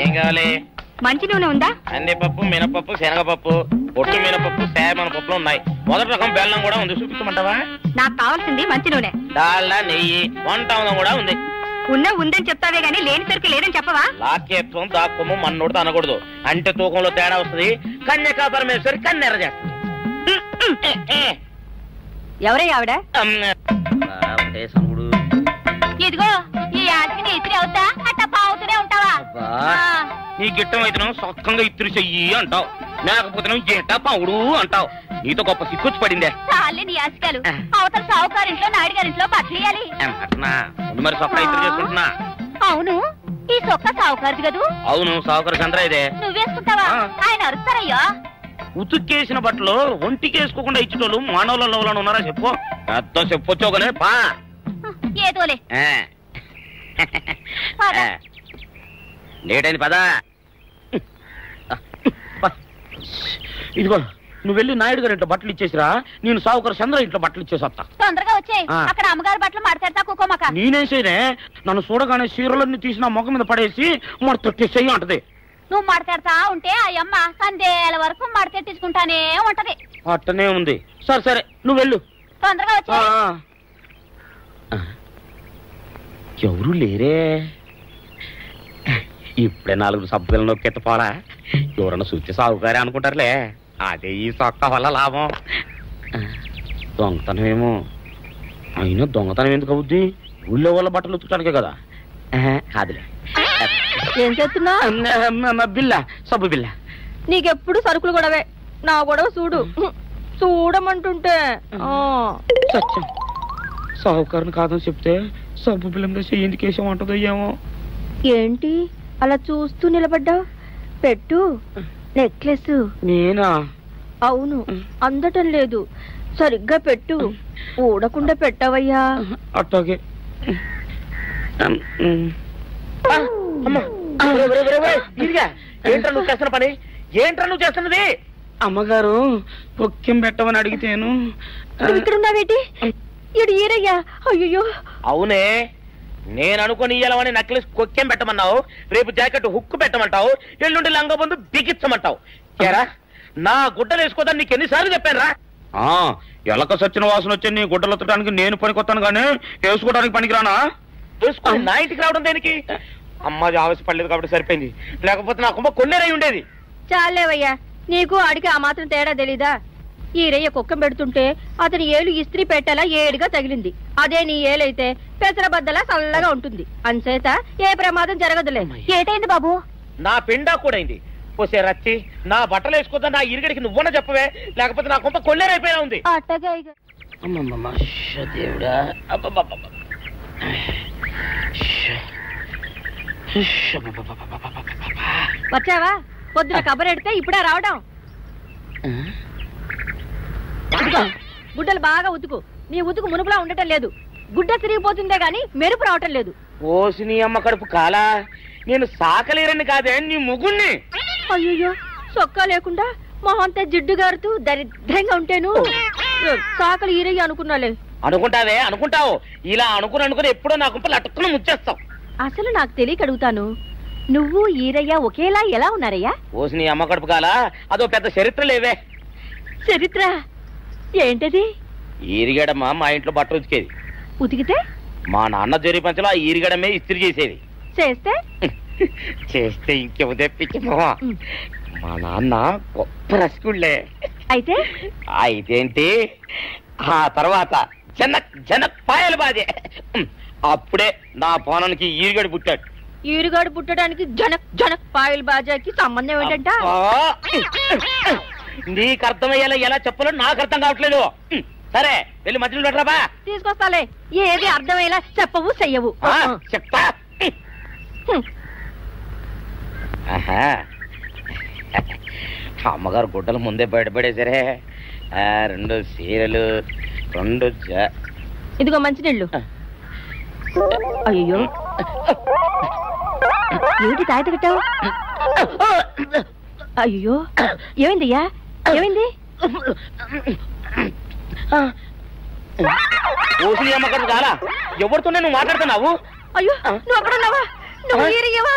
ఏం కావాలి? మంచి నూనె ఉందా? కందిపప్పు, మినపప్పు, శనగపప్పు, పొట్టు మినపప్పు, సేమన పప్పులు ఉన్నాయి. మొదటి రకం బెల్లం కూడా ఉంది, చూపించమంటావా? నాకు కావాల్సింది మంచి నూనె. డాల్డా, నెయ్యి, వంట కూడా ఉంది. ఉందని చెప్తావే గానీ లేని సరికి లేదని చెప్పవా? లాక్యత్వం దాక్కుము మన్నోడితో అనకూడదు, అంటే తూకంలో తేడా వస్తుంది. కన్యకా పరమేశ్వరి కన్నెర చేస్తుంది. ఎవరయ్య ఆవిడ? ఇదిగో ఈ ఆటకి నీ ఇస్త్రీ అవుతా అట్ట పావుతూనే ఉంటావా? నీ గిట్టం అయితే సొక్కంగా ఇత్తురు చెయ్యి అంటావు, లేకపోతే గిట్ట పావుడు అంటావు. నీతో గొప్ప సిక్కుచ్చి పడిందే. చాలే నీ ఆశకాలు. అవతల సావుకారింట్లో నాయుడు గారింట్లో బట్టలేయాలి. మరి సొక్క ఇత్తురు చేసుకుంటున్నా. అవును, ఈ సొక్క సావుకారిది కదూ? అవును, సావుకారు చంద్ర ఇదే. నువ్వేసుకుంటావా? ఆయన అరుస్తారయ్యా. ఉతుక్కేసిన బట్టలు ఒంటికేసుకోకుండా ఇచ్చేటోళ్ళు మానవులలో ఉన్నారా చెప్పు? పెద్ద చెప్పొచ్చుగానే పా. ఏదోలే లేటైంది పదా. ఇదిగో నువ్వు వెళ్ళి నాయుడు గారి ఇంట్లో బట్టలు ఇచ్చేసిరా, నేను సావుకారు చంద్ర ఇంట్లో బట్టలు ఇచ్చేసి వస్తా. తొందరగా వచ్చాయి. అక్కడ అమ్మగారు బట్టలు మాడతాడతా కుకోమక. నేనేం చేయనే, నన్ను చూడగానే చీరలన్నీ తీసిన మొక్క మీద పడేసి మొట్టెట్టేసేయి అంటది. నువ్వు మాడతాడతా ఉంటే ఆ అమ్మ సందేల వరకు మడతెట్టించుకుంటానే ఉంటది. అట్టనే ఉంది. సరే సరే నువ్వు వెళ్ళు, తొందరగా వచ్చా. ఎవరు లేరే, ఇప్పుడే 4 సబ్బులు నొక్కెత్తపోరా. ఎవరన్నా చూస్తే సాగుగారే అనుకుంటారులే. అదే ఈ సొక్క వల్ల లాభం. దొంగతనమేమో. అయినా దొంగతనం ఎందుకు అవుద్ది? ఊళ్ళో వాళ్ళ బట్టలు ఉతుకడానికే కదా. అదిలే. ఏం చేస్తున్నా? బిల్ల, సబ్బు బిల్ల. నీకెప్పుడు సరుకులు గొడవే. నా గొడవ చూడు. చూడమంటుంటే సత్యం, సాహుకారుని కాదని చెప్తే సబ్బు బిల్ల మీద ఎందుకు వేసామంటుందో ఏమో. ఏంటి అలా చూస్తూ నిలబడ్డావు? పెట్టు. నెక్లెస్. నేనా? అవును, అందటం లేదు. సరిగ్గా పెట్టు. ఊడకుండా పెట్టవయ్యా. అట్టాగే. ఏంట్రా నువ్వు చేస్తున్న పని? ఏంట్రా నువ్వు చేస్తున్నది? అమ్మగారు పొక్కెం పెట్టమని అడిగితేను. ఇక్కడున్నావేటి? ఇడు ఈరయ్యా. అయ్యో. అవునే, నేను అనుకుని ఇయ్యాలని నెక్లెస్ కొక్కెం పెట్టమన్నావు, రేపు జాకెట్ హుక్కు పెట్టమంటావు, ఎల్లుండి లంగబందు బిగించమంటావు. ఏరా నా గుడ్డలు వేసుకోదని నీకు ఎన్నిసార్లు చెప్పాను రా? ఎలక సచ్చిన వాసన వచ్చి నీ గుడ్డలు ఎత్తడానికి నేను పనికొత్తాను గానీ వేసుకోవడానికి పనికిరానా? వేసుకుని నా ఇంటికి రావడం దేనికి? అమ్మాది ఆవేశపడలేదు కాబట్టి సరిపోయింది, లేకపోతే నా కుమ్మ కొన్నేరై ఉండేది. చాలేవయ్యా, నీకు ఆడికి ఆ మాత్రం తేడా తెలీదా? ఈరయ్య కుక్కం పెడుతుంటే అతని ఏలు ఇస్త్రీ పెట్టేలా ఏడుగా తగిలింది. అదే నీ ఏలైతే పెసరబద్దలా చల్లగా ఉంటుంది. అంచేత ఏ ప్రమాదం జరగదులే. ఏటైంది బాబు? నా పిండా కూడా అయింది. పోసే రచ్చి, నా బట్టలు వేసుకోద్దా నా ఇరుగడికి నువ్వన చెప్పవే, లేకపోతే నా కొంప కొల్లేరైపోయినా ఉంది. దేవుడా, వచ్చావా? పొద్దున కబరెడితే ఇప్పుడే రావడం. గుడ్డలు బాగా ఉతుకు. నీ ఉతుకు మునుపులా ఉండటం లేదు. గుడ్డ తిరిగిపోతుందే గాని మెరుపు రావటం లేదు. ఓసి నీ అమ్మ కడుపు కాలా, నేను సాకలేరని కాదే నీ ముగుణ్ణి. అయ్యో, సొక్కా లేకుండా మొహంతా జిడ్డు గారుతూ దరిద్రంగా ఉంటేను సాకలు ఈరయ్య అనుకున్నాలే. అనుకుంటావే, అనుకుంటావు. ఇలా అనుకుని ఎప్పుడో నా గుంపలు అటుక్కుని ముచ్చేస్తావు. అసలు నాకు తెలియక అడుగుతాను, నువ్వు ఈరయ్య ఒకేలా ఎలా ఉన్నారయ్యా? ఓసి నీ అమ్మ కడుపు కాలా, అదో పెద్ద చరిత్ర లేవే. చరిత్ర ఏంటది? ఈరిగడమ్మ మా ఇంట్లో బట్టలు ఉతికేది. ఉతికితే మా నాన్న జరి పంచలో ఆ ఈరిగడమే ఇస్త్రీ చేసేది. చేస్తే చేస్తే ఇంకేమో తెప్పించమో. మా నాన్న గొప్ప రసికుళ్ళే. అయితే అయితేంటి, ఆ తర్వాత జనక్ జనక్ పాయలు బాధే. అప్పుడే నా పానానికి ఈరుగడు పుట్టాడు. ఈరుగాడు పుట్టడానికి జనక్ జనక్ పాయల్ బాజాకి సంబంధం ఏంటంట? నీకు అర్థమయ్యేలా ఎలా చెప్పాలో నాకు అర్థం కావట్లేదు. సరే వెళ్ళి మధ్యలో పెట్టరాబా. తీసుకొస్తాలే. ఏది అర్థమయ్యేలా చెప్పవు చెయ్యవు. చెప్తా. అమ్మగారు గుడ్డలు ముందే బయటపడేసరే. 2 చీరలు, 2 ఇదిగో మంచినీళ్ళు. అయ్యో, ఏంటి తాయత కట్టావు? అయ్యో, ఏమైందయ్యా? ఏమైంది? ఓసిని అమ్మగారు చాలా. ఎవరితోనే నువ్వు మాట్లాడుతున్నావు? అయ్యో, నువ్వు అక్కడ ఉన్నావా? నువ్వు ఈరయ్యవా?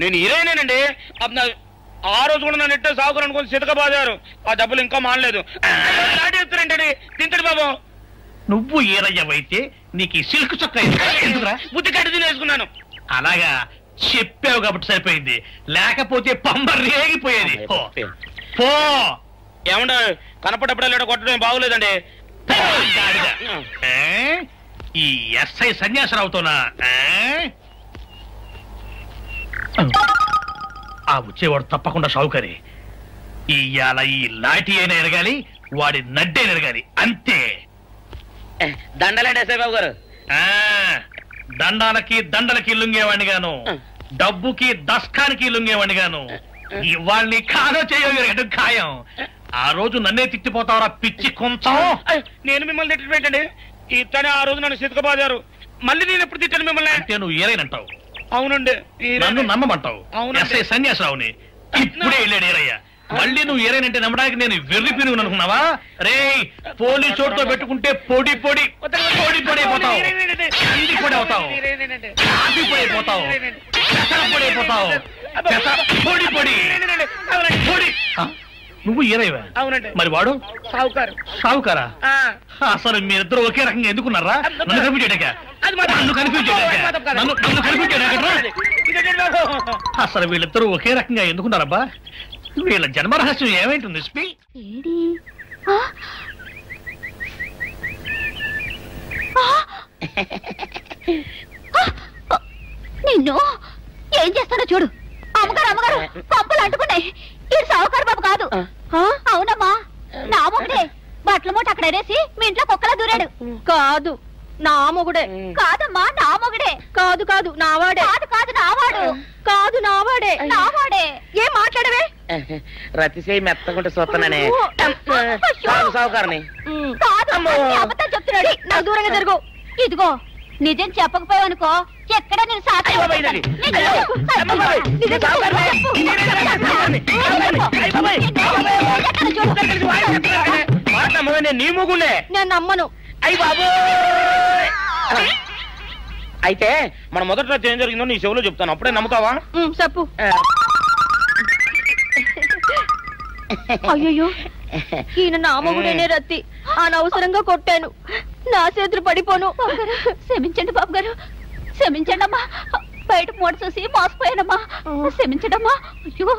నేను హీరోయినేనండి. ఆ రోజు కూడా నన్ను ఇట్టే సాగుకుని అనుకుని చితకబాదారు. ఆ డబ్బులు ఇంకా మానలేదు. దాటేస్తారంటండి. తింటాడు బాబు. నువ్వు ఏరయ్యవైతే నీకు ఈ సిల్క్ చొక్కా ఎందుకురా? బుద్ధి కట్టి తినేసుకున్నాను. అలాగా చెప్పావు కాబట్టి సరిపోయింది, లేకపోతే పంబ రేగిపోయేది. పో. ఏమంటే కనపడప్పుడే కొట్టడం బాగోలేదండి. ఈ ఎస్ఐ సన్యాసరావుతోనా? ఆ వచ్చేవాడు తప్పకుండా షౌకరి. ఇవాళ ఈ లాఠీ అయినా ఎరగాలి, వాడి నడ్డే ఎరగాలి, అంతే. దండలేండి ఎస్ఐ బాబు గారు. దండాలకి దండలకి లొంగేవాడిని గాను, డబ్బుకి దస్కానికి లొంగేవాడిని గాను. వాళ్ళని కాదో చేయగలిగడం ఖాయం. ఆ రోజు నన్నే తిట్టిపోతావరా పిచ్చి కొంచెం. నేను మిమ్మల్ని తిట్టి పెట్టండి. ఇతనే ఆ రోజు నన్ను చితకబాదారు. మళ్ళీ నేను ఎప్పుడు తిట్టాను మిమ్మల్ని? అంటే నువ్వు ఏరైనంటావు. అవునండి. నన్ను నమ్మమంటావు. అవునండి. ఎస్ఐ సన్యాసరావుని ఇప్పుడే వెళ్ళాడు ఏరయ్య. మళ్ళీ నువ్వు ఏరైనంటే నమ్మడానికి నేను వెర్రి పిరుగు అనుకున్నావా? రే, పోలీసు చోటుతో పెట్టుకుంటే పొడి పొడి పొడి పొడి అయిపోతావు, కంది పొడి అవుతావు, కాఫీ పొడి అయిపోతావు, పెసర పొడి అయిపోతావు, పొడి పొడి పొడి. నువ్వు ఏరైవా? అవునండి. మరి వాడు సావుకారు. సావుకారా? అసలు మీరిద్దరు ఒకే రకంగా ఎందుకున్నారా? నన్ను కనిపించాక అసలు వీళ్ళిద్దరూ ఒకే రకంగా ఎందుకున్నారబ్బా? వీళ్ళ జన్మ రహస్యం ఏమైంటుంది? నిన్ను ఏం చేస్తానో చూడు. అమ్మగారు అమ్మగారు పంపులు అంటుకున్నాయి. ఇది సావుకారు బాబు కాదు. అవునమ్మా, నా మొగుడే. బట్టల మూట అక్కడ అనేసి మీ ఇంట్లో కుక్కలా దూరాడు. కాదు, నా మొగుడే. కాదమ్మా, నా మొగుడే. కాదు కాదు, నావాడే. కాదు కాదు, నావాడు. కాదు, నావాడే. నావాడే. ఏం మాట్లాడవే? రతిసేయి మెత్తకుంటే చూస్తాననే సావుకారుని. కాదు, అబద్ధం చెప్తున్నాడు. నాకు దూరంగా జరుగు. ఇదిగో, నిజం చెప్పకపోయావనుకో ఎక్కడ నేను సాక్షి నీ మొగుండే. నేను నమ్మను. అయ్యి బాబు. అయితే మన మొదటి రోజు ఏం జరిగిందో నీ చెవులో చెప్తాను, అప్పుడే నమ్ముతావా? చెప్పు. అయ్యో, ఈయన నా మొగుడేనే రత్తి. అనవసరంగా కొట్టాను. నా చేతులు పడిపోను. క్షమించండి బాబు గారు, క్షమించండి అమ్మా. బయట మూట చూసి మోసపోయానమ్మా. క్షమించడమ్మా. అయ్యో.